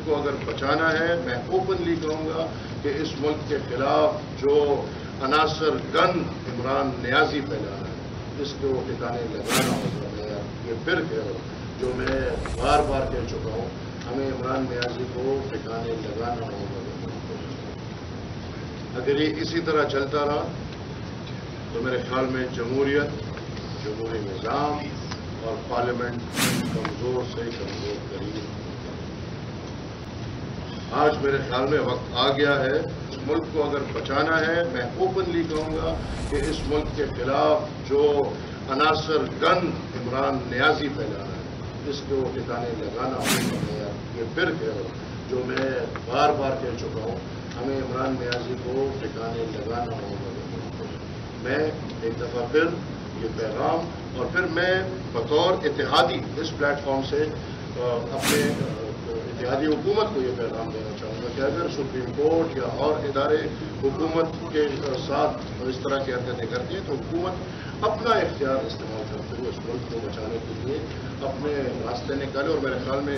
کو اگر بچانا ہے، میں اوپنلی کہوں گا کہ اس ملک کے خلاف جو عناصر گند عمران نیازی پھیلا ہے اس کو ٹھکانے لگانا ہوگا۔ میں یہ پھر کہہ رہا ہوں، جو میں بار بار کہہ چکا ہوں، ہمیں عمران نیازی کو ٹھکانے لگانا ہوگا۔ اگر یہ اسی طرح چلتا رہا تو میرے خیال میں جمہوریت، جمہوری نظام اور پارلیمنٹ کمزور سے کمزور ترین۔ آج میرے خیال میں وقت آ گیا ہے، اس ملک کو اگر بچانا ہے، میں اوپنلی کہوں گا کہ اس ملک کے خلاف جو عناصر گند عمران نیازی پھیلا ہے اس کو ٹھکانے لگانا ہوگا۔ میں یہ پھر کہہ رہا ہوں، جو میں بار بار کہہ چکا ہوں، ہمیں عمران نیازی کو ٹھکانے لگانا ہوگا۔ میں ایک دفعہ پھر یہ پیغام، اور پھر میں بطور اتحادی اس پلیٹ فارم سے اپنے اتحادی حکومت کو یہ پیغام دینا چاہوں گا کہ اگر سپریم کورٹ یا اور ادارے حکومت کے ساتھ اس طرح کی حرکتیں کرتی ہیں تو حکومت اپنا اختیار استعمال کرتے ہوئے اس ملک کو بچانے کے لیے اپنے راستے نکالے، اور میرے خیال میں